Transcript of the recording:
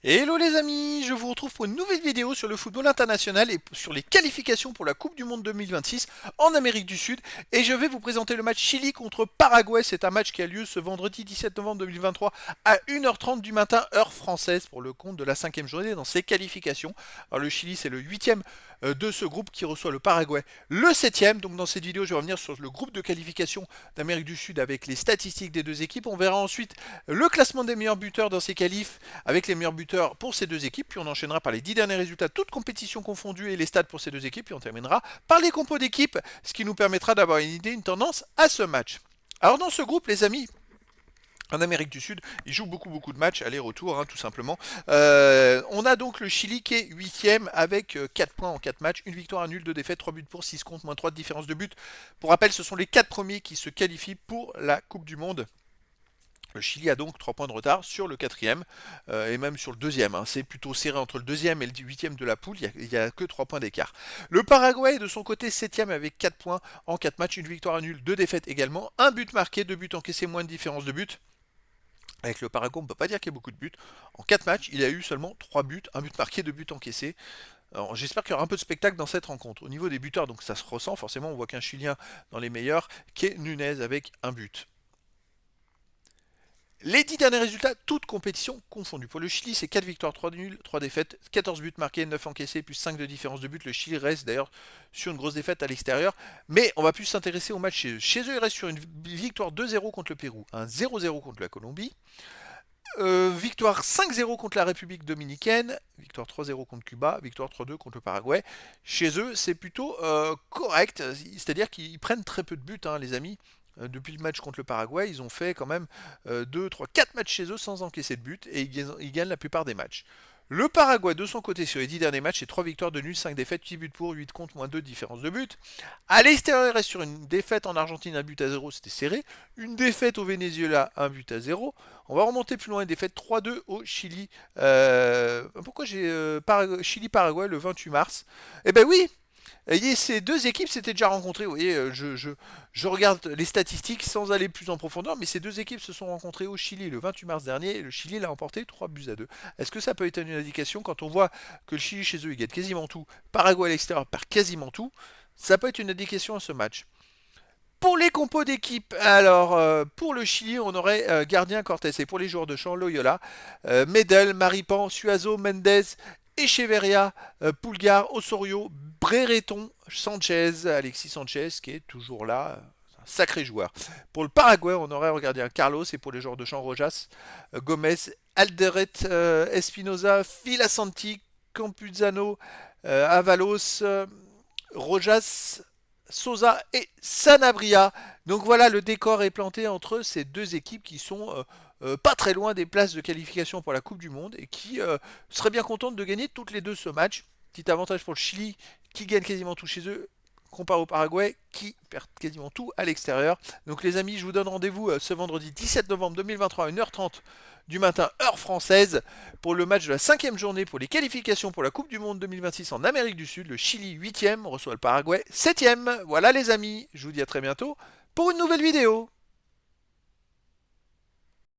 Hello les amis, je vous retrouve pour une nouvelle vidéo sur le football international et sur les qualifications pour la Coupe du Monde 2026 en Amérique du Sud. Et je vais vous présenter le match Chili contre Paraguay. C'est un match qui a lieu ce vendredi 17 novembre 2023 à 1h30 du matin, heure française, pour le compte de la 5e journée dans ces qualifications. Alors le Chili, c'est le 8e de ce groupe qui reçoit le Paraguay, le 7e. Donc dans cette vidéo, je vais revenir sur le groupe de qualification d'Amérique du Sud avec les statistiques des deux équipes. On verra ensuite le classement des meilleurs buteurs dans ces qualifs avec les meilleurs buteurs pour ces deux équipes, puis on enchaînera par les 10 derniers résultats, toutes compétitions confondues et les stats pour ces deux équipes, puis on terminera par les compos d'équipe, ce qui nous permettra d'avoir une idée, une tendance à ce match. Alors dans ce groupe, les amis, en Amérique du Sud, ils jouent beaucoup de matchs, aller-retour, tout simplement. On a donc le Chili qui est 8ème avec 4 points en 4 matchs, une victoire, un nul, 2 défaites, 3 buts pour, 6 contre, moins 3 de différence de but. Pour rappel, ce sont les 4 premiers qui se qualifient pour la Coupe du Monde. Le Chili a donc 3 points de retard sur le quatrième et même sur le deuxième. C'est plutôt serré entre le deuxième et le huitième de la poule. Il n'y a que 3 points d'écart. Le Paraguay de son côté septième avec 4 points en 4 matchs, une victoire, un nul, 2 défaites également. Un but marqué, 2 buts encaissés, moins de différence de but. Avec le Paraguay, on ne peut pas dire qu'il y ait beaucoup de buts. En 4 matchs, il a eu seulement 3 buts, un but marqué, 2 buts encaissés. J'espère qu'il y aura un peu de spectacle dans cette rencontre. Au niveau des buteurs, donc ça se ressent forcément. On voit qu'un Chilien dans les meilleurs, qui est Nunez avec un but. Les 10 derniers résultats, toutes compétitions confondues. Pour le Chili, c'est 4 victoires, 3 nuls, 3 défaites, 14 buts marqués, 9 encaissés, plus 5 de différence de but. Le Chili reste d'ailleurs sur une grosse défaite à l'extérieur. Mais on va plus s'intéresser au match chez eux. Chez eux, ils restent sur une victoire 2-0 contre le Pérou, un 0-0 contre la Colombie, victoire 5-0 contre la République dominicaine, victoire 3-0 contre Cuba, victoire 3-2 contre le Paraguay. Chez eux, c'est plutôt correct, c'est-à-dire qu'ils prennent très peu de buts, les amis. Depuis le match contre le Paraguay, ils ont fait quand même 2, 3, 4 matchs chez eux sans encaisser de but et ils gagnent la plupart des matchs. Le Paraguay, de son côté, sur les 10 derniers matchs, c'est 3 victoires de nul, 5 défaites, 8 buts pour, 8 contre, moins 2 différence de but. À l'extérieur, il reste sur une défaite en Argentine, 1 but à 0, c'était serré. Une défaite au Venezuela, 1 but à 0. On va remonter plus loin, une défaite 3-2 au Chili. Pourquoi j'ai Chili-Paraguay le 28 mars? Eh ben oui, et ces deux équipes s'étaient déjà rencontrées. Vous voyez, je regarde les statistiques sans aller plus en profondeur, mais ces deux équipes se sont rencontrées au Chili le 28 mars dernier et le Chili l'a emporté 3 buts à 2. Est-ce que ça peut être une indication quand on voit que le Chili chez eux, il gagne quasiment tout, Paraguay à l'extérieur perd quasiment tout? Ça peut être une indication à ce match. Pour les compos d'équipe, alors pour le Chili, on aurait Gardien Cortés. Et pour les joueurs de champ, Loyola, Medel, Maripan, Suazo, Mendez, Echeverria, Pulgar, Osorio, Brereton, Sanchez, Alexis Sanchez qui est toujours là. Un sacré joueur. Pour le Paraguay, on aurait regardé un Carlos et pour les joueurs de champ, Rojas, Gomez, Alderet, Espinoza, Filasanti, Campuzano, Avalos, Rojas, Sosa et Sanabria. Donc voilà, le décor est planté entre ces deux équipes qui sont pas très loin des places de qualification pour la Coupe du Monde et qui seraient bien contentes de gagner toutes les deux ce match. Petit avantage pour le Chili qui gagne quasiment tout chez eux, comparé au Paraguay qui perd quasiment tout à l'extérieur. Donc les amis, je vous donne rendez-vous ce vendredi 17 novembre 2023 à 1h30 du matin, heure française, pour le match de la 5e journée pour les qualifications pour la Coupe du Monde 2026 en Amérique du Sud. Le Chili 8e reçoit le Paraguay 7e. Voilà les amis, je vous dis à très bientôt pour une nouvelle vidéo.